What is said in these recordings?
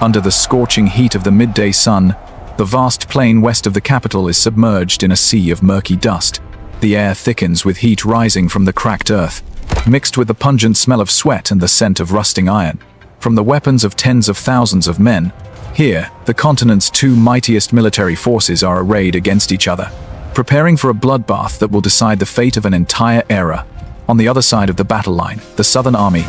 Under the scorching heat of the midday sun, the vast plain west of the capital is submerged in a sea of murky dust. The air thickens with heat rising from the cracked earth, mixed with the pungent smell of sweat and the scent of rusting iron. From the weapons of tens of thousands of men, here, the continent's two mightiest military forces are arrayed against each other, preparing for a bloodbath that will decide the fate of an entire era. On the other side of the battle line, the Southern Army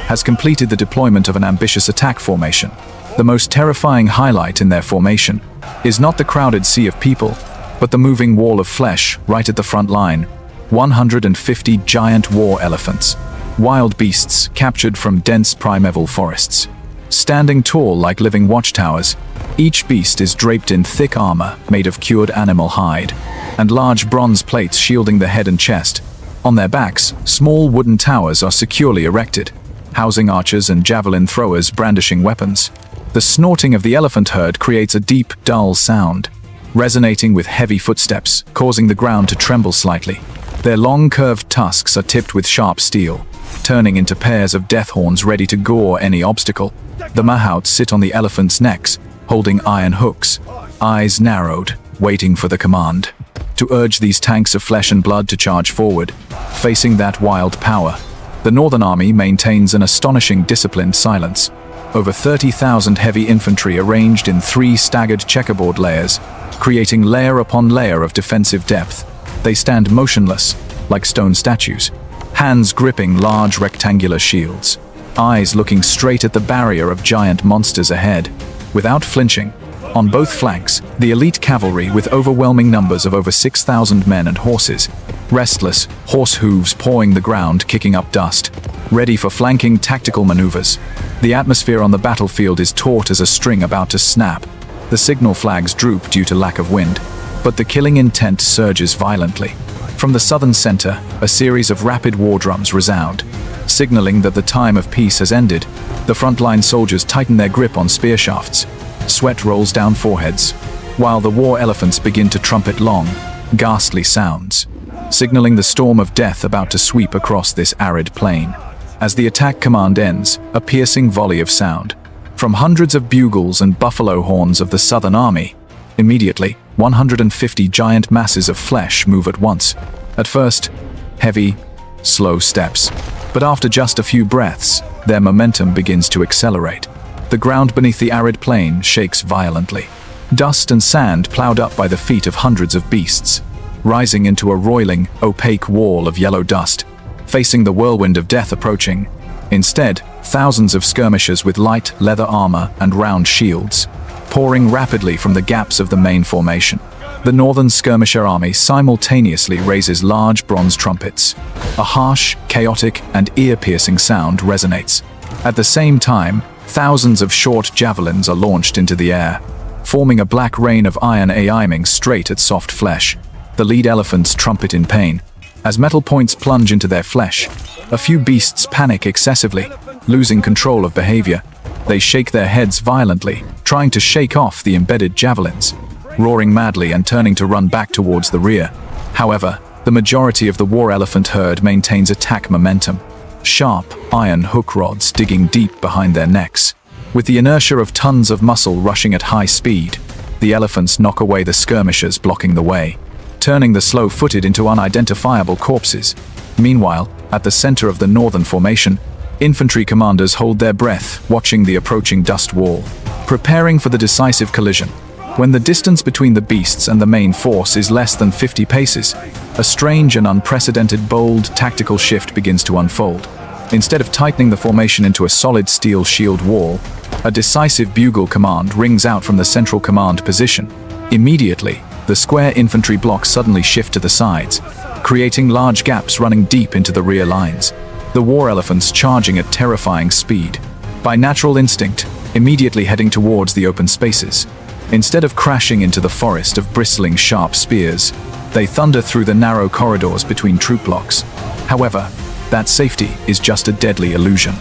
has completed the deployment of an ambitious attack formation. The most terrifying highlight in their formation is not the crowded sea of people, but the moving wall of flesh right at the front line. 150 giant war elephants, wild beasts captured from dense primeval forests. Standing tall like living watchtowers, each beast is draped in thick armor made of cured animal hide, and large bronze plates shielding the head and chest. On their backs, small wooden towers are securely erected, housing archers and javelin throwers brandishing weapons. The snorting of the elephant herd creates a deep, dull sound, resonating with heavy footsteps, causing the ground to tremble slightly. Their long curved tusks are tipped with sharp steel, turning into pairs of death horns ready to gore any obstacle. The mahouts sit on the elephants' necks, holding iron hooks, eyes narrowed, waiting for the command to urge these tanks of flesh and blood to charge forward, facing that wild power. The Northern Army maintains an astonishing disciplined silence. Over 30,000 heavy infantry arranged in 3 staggered checkerboard layers, creating layer upon layer of defensive depth. They stand motionless, like stone statues, hands gripping large rectangular shields, eyes looking straight at the barrier of giant monsters ahead. Without flinching, on both flanks, the elite cavalry with overwhelming numbers of over 6,000 men and horses, restless, horse hooves pawing the ground, kicking up dust, ready for flanking tactical maneuvers. The atmosphere on the battlefield is taut as a string about to snap. The signal flags droop due to lack of wind, but the killing intent surges violently. From the southern center, a series of rapid war drums resound, signaling that the time of peace has ended. The frontline soldiers tighten their grip on spear shafts. Sweat rolls down foreheads, while the war elephants begin to trumpet long, ghastly sounds, signaling the storm of death about to sweep across this arid plain. As the attack command ends, a piercing volley of sound from hundreds of bugles and buffalo horns of the Southern Army. Immediately, 150 giant masses of flesh move at once. At first, heavy, slow steps, but after just a few breaths, their momentum begins to accelerate. The ground beneath the arid plain shakes violently. Dust and sand plowed up by the feet of hundreds of beasts, rising into a roiling, opaque wall of yellow dust, facing the whirlwind of death approaching. Instead, thousands of skirmishers with light leather armor and round shields, pouring rapidly from the gaps of the main formation. The Northern Skirmisher Army simultaneously raises large bronze trumpets. A harsh, chaotic, and ear-piercing sound resonates. At the same time, thousands of short javelins are launched into the air, forming a black rain of iron aiming straight at soft flesh. The lead elephants trumpet in pain. As metal points plunge into their flesh, a few beasts panic excessively, losing control of behavior. They shake their heads violently, trying to shake off the embedded javelins, roaring madly and turning to run back towards the rear. However, the majority of the war elephant herd maintains attack momentum, sharp iron hook rods digging deep behind their necks. With the inertia of tons of muscle rushing at high speed, the elephants knock away the skirmishers blocking the way, turning the slow-footed into unidentifiable corpses. Meanwhile, at the center of the northern formation, infantry commanders hold their breath, watching the approaching dust wall, preparing for the decisive collision. When the distance between the beasts and the main force is less than 50 paces, a strange and unprecedented bold tactical shift begins to unfold. Instead of tightening the formation into a solid steel shield wall, a decisive bugle command rings out from the central command position. Immediately, the square infantry blocks suddenly shift to the sides, creating large gaps running deep into the rear lines. The war elephants charging at terrifying speed, by natural instinct, immediately heading towards the open spaces. Instead of crashing into the forest of bristling sharp spears, they thunder through the narrow corridors between troop blocks. However, that safety is just a deadly illusion.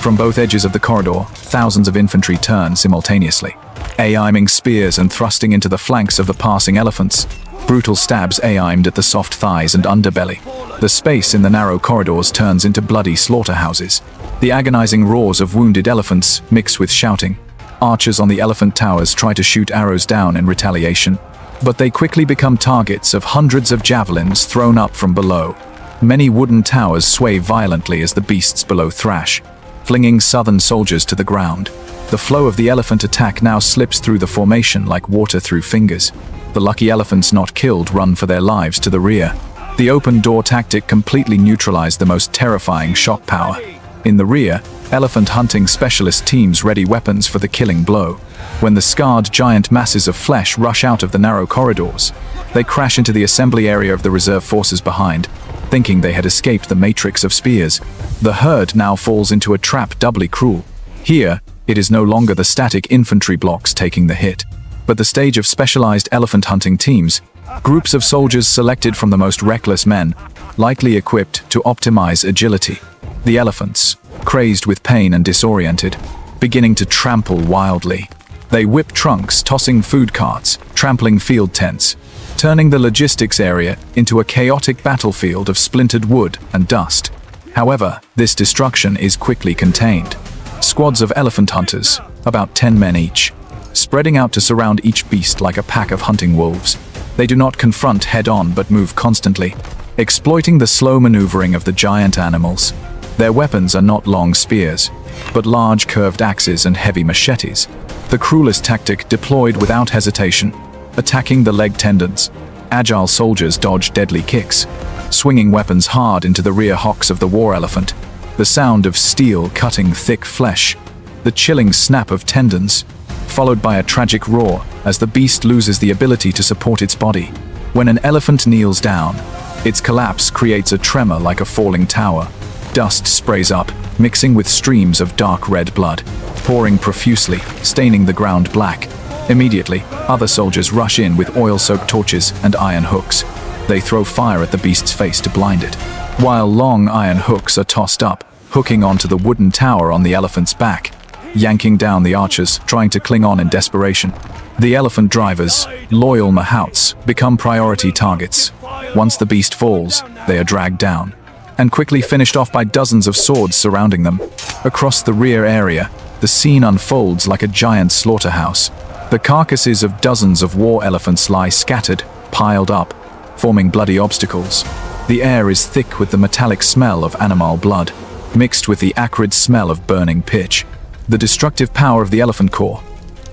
From both edges of the corridor, thousands of infantry turn simultaneously, aiming spears and thrusting into the flanks of the passing elephants. Brutal stabs aimed at the soft thighs and underbelly. The space in the narrow corridors turns into bloody slaughterhouses. The agonizing roars of wounded elephants mix with shouting, Archers on the elephant towers try to shoot arrows down in retaliation, but they quickly become targets of hundreds of javelins thrown up from below. Many wooden towers sway violently as the beasts below thrash, flinging southern soldiers to the ground. The flow of the elephant attack now slips through the formation like water through fingers. The lucky elephants not killed run for their lives to the rear. The open door tactic completely neutralized the most terrifying shock power. In the rear, elephant hunting specialist teams ready weapons for the killing blow. When the scarred giant masses of flesh rush out of the narrow corridors, they crash into the assembly area of the reserve forces behind, thinking they had escaped the matrix of spears. The herd now falls into a trap doubly cruel. Here, it is no longer the static infantry blocks taking the hit, but the stage of specialized elephant hunting teams, groups of soldiers selected from the most reckless men, likely equipped to optimize agility. The elephants, crazed with pain and disoriented, beginning to trample wildly. They whip trunks, tossing food carts, trampling field tents, turning the logistics area into a chaotic battlefield of splintered wood and dust. However, this destruction is quickly contained. Squads of elephant hunters, about 10 men each, spreading out to surround each beast like a pack of hunting wolves. They do not confront head-on but move constantly, exploiting the slow maneuvering of the giant animals. Their weapons are not long spears, but large curved axes and heavy machetes. The cruelest tactic deployed without hesitation, attacking the leg tendons. Agile soldiers dodge deadly kicks, swinging weapons hard into the rear hocks of the war elephant. The sound of steel cutting thick flesh, the chilling snap of tendons, followed by a tragic roar as the beast loses the ability to support its body. When an elephant kneels down, its collapse creates a tremor like a falling tower. Dust sprays up, mixing with streams of dark red blood, pouring profusely, staining the ground black. Immediately, other soldiers rush in with oil-soaked torches and iron hooks. They throw fire at the beast's face to blind it, while long iron hooks are tossed up, hooking onto the wooden tower on the elephant's back, yanking down the archers trying to cling on in desperation. The elephant drivers, loyal mahouts, become priority targets. Once the beast falls, they are dragged down, and quickly finished off by dozens of swords surrounding them. Across the rear area, the scene unfolds like a giant slaughterhouse. The carcasses of dozens of war elephants lie scattered, piled up, forming bloody obstacles. The air is thick with the metallic smell of animal blood, mixed with the acrid smell of burning pitch. The destructive power of the elephant corps,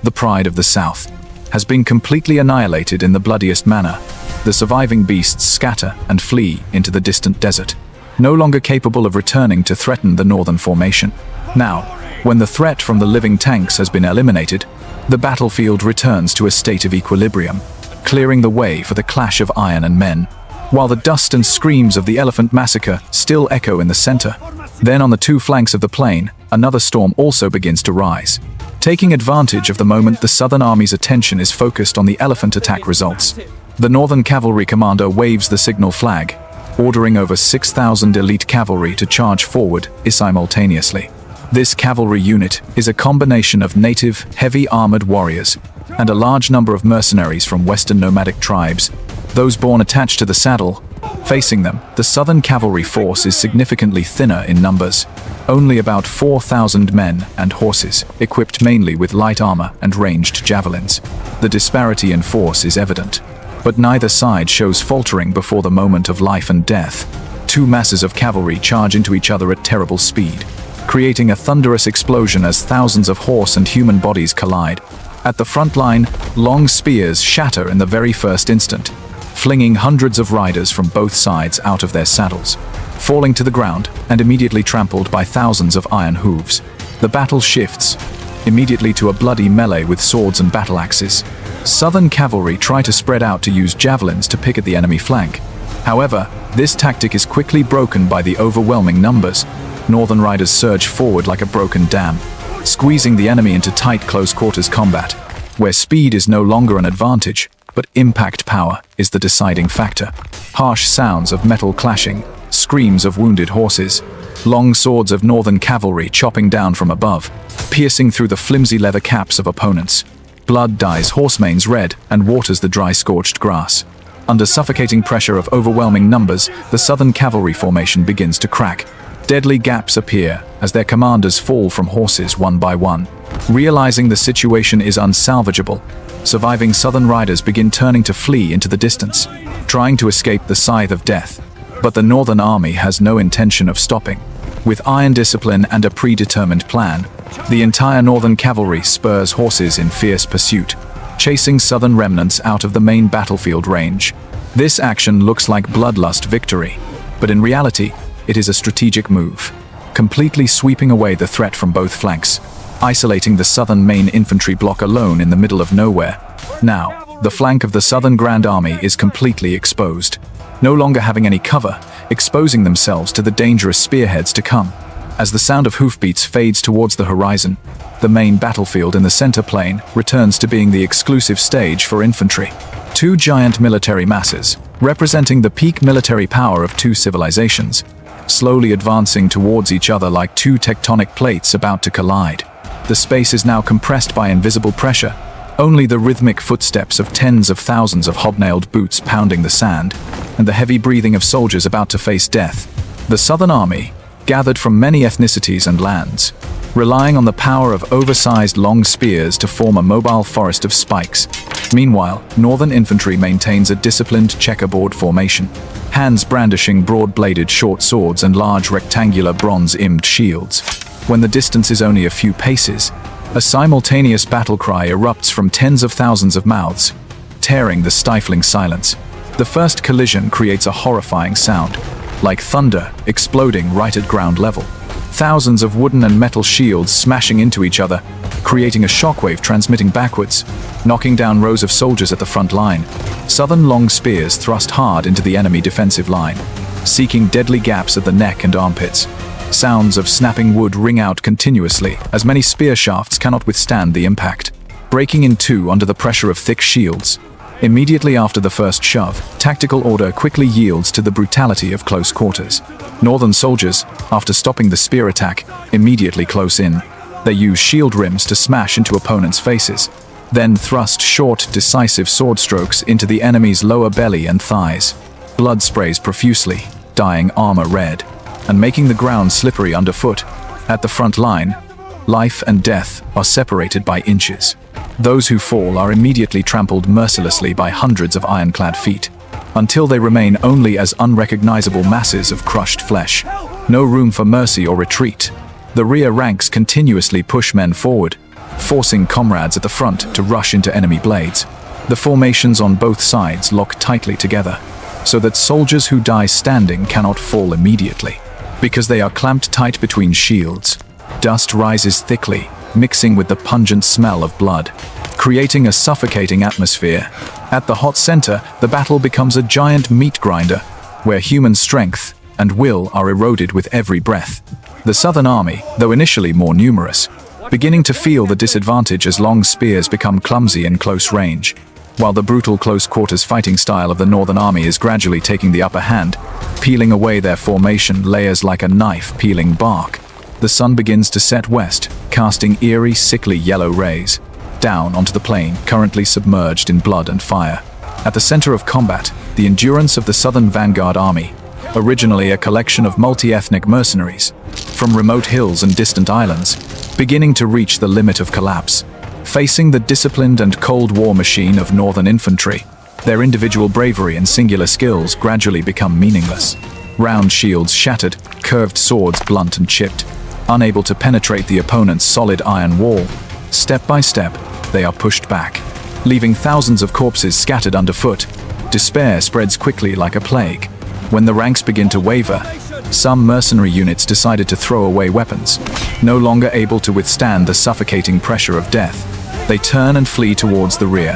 the pride of the South, has been completely annihilated in the bloodiest manner. The surviving beasts scatter and flee into the distant desert, no longer capable of returning to threaten the northern formation. Now, when the threat from the living tanks has been eliminated, the battlefield returns to a state of equilibrium, clearing the way for the clash of iron and men, while the dust and screams of the elephant massacre still echo in the center. Then on the two flanks of the plain, another storm also begins to rise. Taking advantage of the moment, the Southern Army's attention is focused on the elephant attack results. The Northern Cavalry commander waves the signal flag, ordering over 6,000 elite cavalry to charge forward simultaneously. This cavalry unit is a combination of native, heavy armored warriors and a large number of mercenaries from Western nomadic tribes, those born attached to the saddle. Facing them, the Southern cavalry force is significantly thinner in numbers, only about 4,000 men and horses, equipped mainly with light armor and ranged javelins. The disparity in force is evident, but neither side shows faltering before the moment of life and death. Two masses of cavalry charge into each other at terrible speed, creating a thunderous explosion as thousands of horse and human bodies collide. At the front line, long spears shatter in the very first instant, flinging hundreds of riders from both sides out of their saddles, falling to the ground and immediately trampled by thousands of iron hooves. The battle shifts immediately to a bloody melee with swords and battle axes. Southern cavalry try to spread out to use javelins to pick at the enemy flank. However, this tactic is quickly broken by the overwhelming numbers. Northern riders surge forward like a broken dam, squeezing the enemy into tight close-quarters combat, where speed is no longer an advantage, but impact power is the deciding factor. Harsh sounds of metal clashing, screams of wounded horses, long swords of Northern cavalry chopping down from above, piercing through the flimsy leather caps of opponents. Blood dyes horsemanes red and waters the dry scorched grass. Under suffocating pressure of overwhelming numbers, the Southern cavalry formation begins to crack. Deadly gaps appear as their commanders fall from horses one by one. Realizing the situation is unsalvageable, surviving southern riders begin turning to flee into the distance, trying to escape the scythe of death. But the northern army has no intention of stopping. With iron discipline and a predetermined plan, the entire northern cavalry spurs horses in fierce pursuit, chasing southern remnants out of the main battlefield range. This action looks like bloodlust victory, but in reality, it is a strategic move, completely sweeping away the threat from both flanks, isolating the southern main infantry block alone in the middle of nowhere. Now, the flank of the southern Grand Army is completely exposed, no longer having any cover, exposing themselves to the dangerous spearheads to come. As the sound of hoofbeats fades towards the horizon, the main battlefield in the center plain returns to being the exclusive stage for infantry. Two giant military masses, representing the peak military power of two civilizations, slowly advancing towards each other like two tectonic plates about to collide. The space is now compressed by invisible pressure, only the rhythmic footsteps of tens of thousands of hobnailed boots pounding the sand, and the heavy breathing of soldiers about to face death. The Southern Army, gathered from many ethnicities and lands, relying on the power of oversized long spears to form a mobile forest of spikes. Meanwhile, Northern infantry maintains a disciplined checkerboard formation, hands brandishing broad-bladed short swords and large rectangular bronze-imbed shields. When the distance is only a few paces, a simultaneous battle cry erupts from tens of thousands of mouths, tearing the stifling silence. The first collision creates a horrifying sound, like thunder exploding right at ground level. Thousands of wooden and metal shields smashing into each other, creating a shockwave transmitting backwards, knocking down rows of soldiers at the front line. Southern long spears thrust hard into the enemy defensive line, seeking deadly gaps at the neck and armpits. Sounds of snapping wood ring out continuously as many spear shafts cannot withstand the impact, breaking in two under the pressure of thick shields. Immediately after the first shove, tactical order quickly yields to the brutality of close quarters. Northern soldiers, after stopping the spear attack, immediately close in. They use shield rims to smash into opponents' faces, then thrust short, decisive sword strokes into the enemy's lower belly and thighs. Blood sprays profusely, dyeing armor red, and making the ground slippery underfoot. At the front line, life and death are separated by inches. Those who fall are immediately trampled mercilessly by hundreds of ironclad feet, until they remain only as unrecognizable masses of crushed flesh. No room for mercy or retreat. The rear ranks continuously push men forward, forcing comrades at the front to rush into enemy blades. The formations on both sides lock tightly together, so that soldiers who die standing cannot fall immediately, because they are clamped tight between shields. Dust rises thickly, mixing with the pungent smell of blood, creating a suffocating atmosphere. At the hot center, the battle becomes a giant meat grinder, where human strength and will are eroded with every breath. The Southern Army, though initially more numerous, beginning to feel the disadvantage as long spears become clumsy in close range, while the brutal close-quarters fighting style of the Northern Army is gradually taking the upper hand, peeling away their formation layers like a knife peeling bark. The sun begins to set west, casting eerie, sickly yellow rays down onto the plain, currently submerged in blood and fire. At the center of combat, the endurance of the Southern Vanguard Army, originally a collection of multi-ethnic mercenaries from remote hills and distant islands, beginning to reach the limit of collapse. Facing the disciplined and Cold War machine of Northern infantry, their individual bravery and singular skills gradually become meaningless. Round shields shattered, curved swords blunt and chipped, unable to penetrate the opponent's solid iron wall. Step by step, they are pushed back, leaving thousands of corpses scattered underfoot. Despair spreads quickly like a plague. When the ranks begin to waver, some mercenary units decided to throw away weapons. No longer able to withstand the suffocating pressure of death, they turn and flee towards the rear,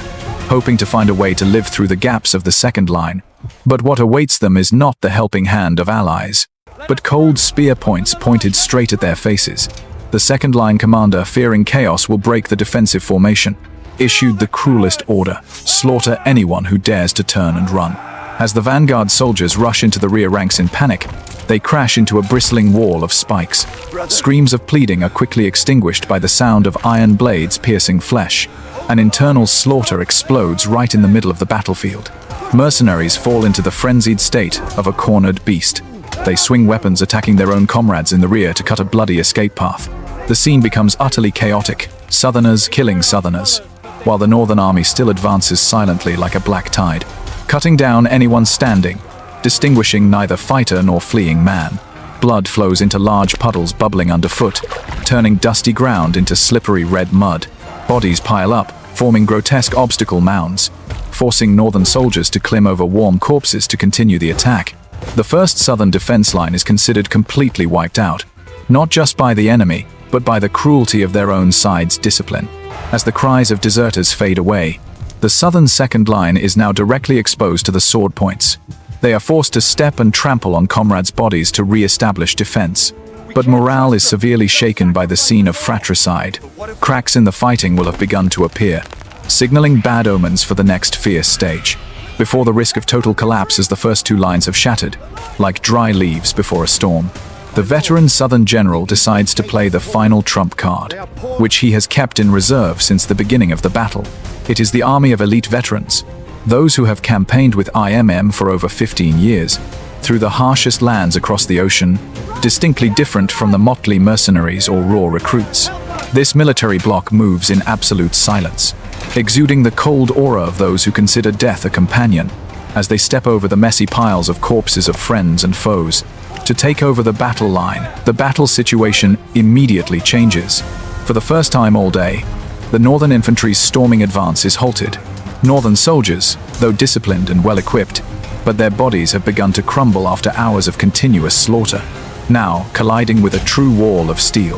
hoping to find a way to live through the gaps of the second line. But what awaits them is not the helping hand of allies, but cold spear points pointed straight at their faces. The second line commander, fearing chaos will break the defensive formation, issued the cruelest order: slaughter anyone who dares to turn and run. As the vanguard soldiers rush into the rear ranks in panic, they crash into a bristling wall of spikes. Screams of pleading are quickly extinguished by the sound of iron blades piercing flesh. An internal slaughter explodes right in the middle of the battlefield. Mercenaries fall into the frenzied state of a cornered beast, they swing weapons, attacking their own comrades in the rear to cut a bloody escape path. The scene becomes utterly chaotic, Southerners killing Southerners, while the Northern army still advances silently like a black tide, cutting down anyone standing, distinguishing neither fighter nor fleeing man. Blood flows into large puddles bubbling underfoot, turning dusty ground into slippery red mud. Bodies pile up, forming grotesque obstacle mounds, forcing Northern soldiers to climb over warm corpses to continue the attack. The first Southern defense line is considered completely wiped out, not just by the enemy, but by the cruelty of their own side's discipline. As the cries of deserters fade away, the Southern second line is now directly exposed to the sword points. They are forced to step and trample on comrades' bodies to re-establish defense. But morale is severely shaken by the scene of fratricide. Cracks in the fighting will have begun to appear, signaling bad omens for the next fierce stage. Before the risk of total collapse as the first two lines have shattered, like dry leaves before a storm, the veteran Southern general decides to play the final trump card, which he has kept in reserve since the beginning of the battle. It is the army of elite veterans, those who have campaigned with IMM for over 15 years, through the harshest lands across the ocean, distinctly different from the motley mercenaries or raw recruits. This military bloc moves in absolute silence, exuding the cold aura of those who consider death a companion, as they step over the messy piles of corpses of friends and foes. To take over the battle line, the battle situation immediately changes. For the first time all day, the Northern infantry's storming advance is halted. Northern soldiers, though disciplined and well-equipped, but their bodies have begun to crumble after hours of continuous slaughter, now colliding with a true wall of steel.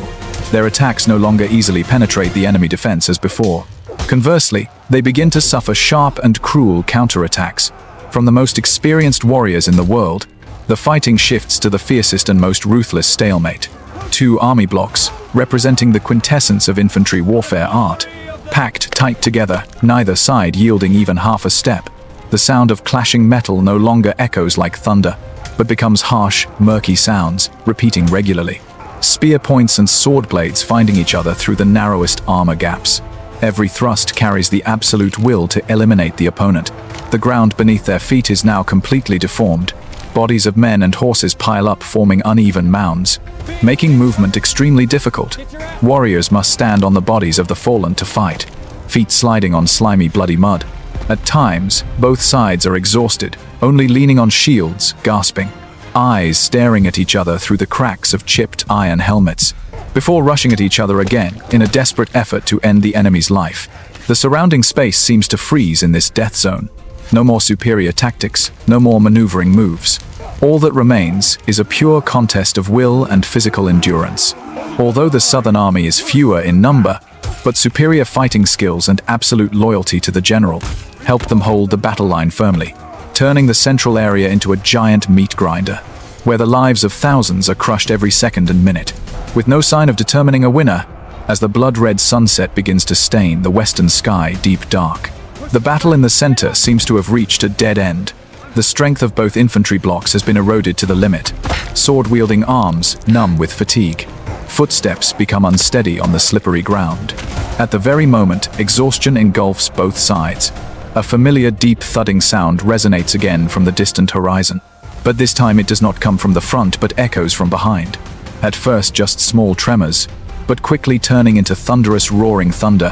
Their attacks no longer easily penetrate the enemy defense as before. Conversely, they begin to suffer sharp and cruel counterattacks. From the most experienced warriors in the world, the fighting shifts to the fiercest and most ruthless stalemate. Two army blocks, representing the quintessence of infantry warfare art, packed tight together, neither side yielding even half a step. The sound of clashing metal no longer echoes like thunder, but becomes harsh, murky sounds, repeating regularly. Spear points and sword blades finding each other through the narrowest armor gaps. Every thrust carries the absolute will to eliminate the opponent. The ground beneath their feet is now completely deformed. Bodies of men and horses pile up, forming uneven mounds, making movement extremely difficult. Warriors must stand on the bodies of the fallen to fight, feet sliding on slimy, bloody mud. At times, both sides are exhausted, only leaning on shields, gasping, eyes staring at each other through the cracks of chipped iron helmets, before rushing at each other again in a desperate effort to end the enemy's life. The surrounding space seems to freeze in this death zone. No more superior tactics, no more maneuvering moves. All that remains is a pure contest of will and physical endurance. Although the Southern army is fewer in number, but superior fighting skills and absolute loyalty to the general help them hold the battle line firmly, turning the central area into a giant meat grinder, where the lives of thousands are crushed every second and minute, with no sign of determining a winner, as the blood-red sunset begins to stain the western sky deep dark. The battle in the center seems to have reached a dead end. The strength of both infantry blocks has been eroded to the limit, sword-wielding arms numb with fatigue. Footsteps become unsteady on the slippery ground. At the very moment, exhaustion engulfs both sides. A familiar deep thudding sound resonates again from the distant horizon. But this time it does not come from the front but echoes from behind. At first just small tremors, but quickly turning into thunderous roaring thunder.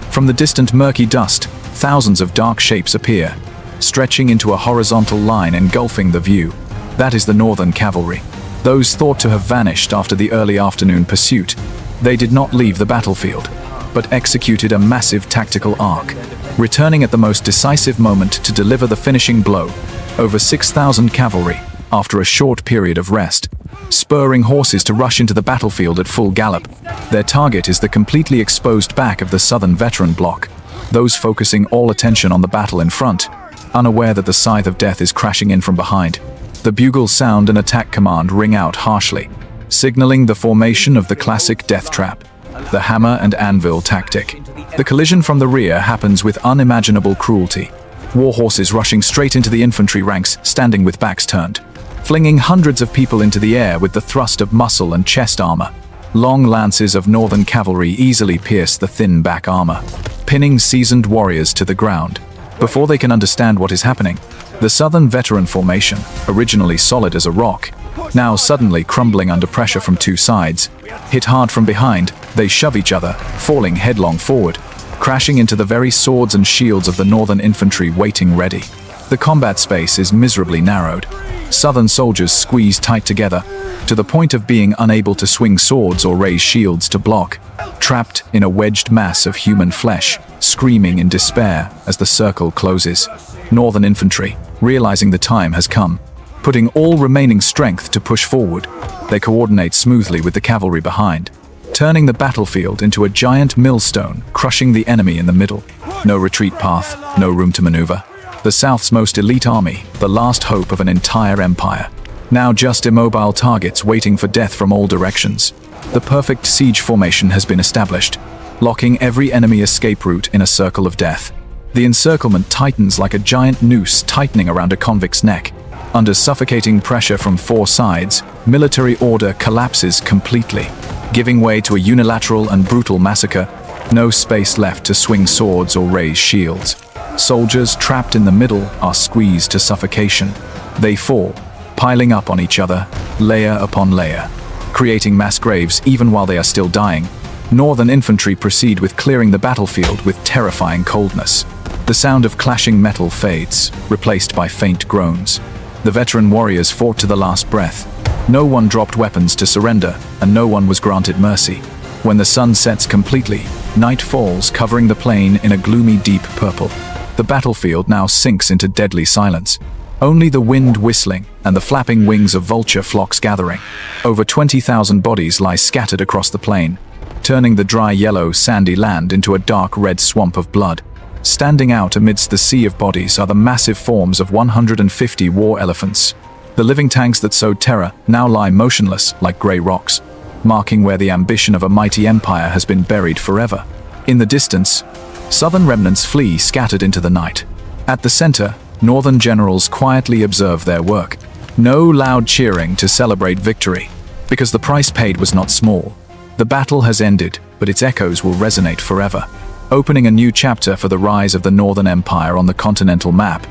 From the distant murky dust, thousands of dark shapes appear, stretching into a horizontal line engulfing the view. That is the Northern cavalry. Those thought to have vanished after the early afternoon pursuit. They did not leave the battlefield, but executed a massive tactical arc, returning at the most decisive moment to deliver the finishing blow. Over 6,000 cavalry, after a short period of rest, spurring horses to rush into the battlefield at full gallop. Their target is the completely exposed back of the Southern veteran bloc, those focusing all attention on the battle in front, unaware that the scythe of death is crashing in from behind. The bugle sound and attack command ring out harshly, signaling the formation of the classic death trap, the hammer and anvil tactic. The collision from the rear happens with unimaginable cruelty. War horses rushing straight into the infantry ranks, standing with backs turned, flinging hundreds of people into the air with the thrust of muscle and chest armor. Long lances of Northern cavalry easily pierce the thin back armor, pinning seasoned warriors to the ground. Before they can understand what is happening, the Southern veteran formation, originally solid as a rock, now suddenly crumbling under pressure from two sides. Hit hard from behind, they shove each other, falling headlong forward, crashing into the very swords and shields of the northern infantry waiting ready. The combat space is miserably narrowed. Southern soldiers squeeze tight together, to the point of being unable to swing swords or raise shields to block, trapped in a wedged mass of human flesh, screaming in despair as the circle closes. Northern infantry, realizing the time has come, putting all remaining strength to push forward, they coordinate smoothly with the cavalry behind, turning the battlefield into a giant millstone, crushing the enemy in the middle. No retreat path, no room to maneuver. The South's most elite army, the last hope of an entire empire. Now just immobile targets waiting for death from all directions. The perfect siege formation has been established, locking every enemy escape route in a circle of death. The encirclement tightens like a giant noose tightening around a convict's neck. Under suffocating pressure from four sides, military order collapses completely, giving way to a unilateral and brutal massacre. No space left to swing swords or raise shields. Soldiers trapped in the middle are squeezed to suffocation. They fall, piling up on each other, layer upon layer, creating mass graves even while they are still dying. Northern infantry proceed with clearing the battlefield with terrifying coldness. The sound of clashing metal fades, replaced by faint groans. The veteran warriors fought to the last breath. No one dropped weapons to surrender, and no one was granted mercy. When the sun sets completely, night falls, covering the plain in a gloomy deep purple. The battlefield now sinks into deadly silence. Only the wind whistling and the flapping wings of vulture flocks gathering. Over 20,000 bodies lie scattered across the plain, turning the dry yellow sandy land into a dark red swamp of blood. Standing out amidst the sea of bodies are the massive forms of 150 war elephants. The living tanks that sowed terror now lie motionless like grey rocks, marking where the ambition of a mighty empire has been buried forever. In the distance, southern remnants flee scattered into the night. At the center, northern generals quietly observe their work. No loud cheering to celebrate victory, because the price paid was not small. The battle has ended, but its echoes will resonate forever, opening a new chapter for the rise of the Northern Empire on the continental map.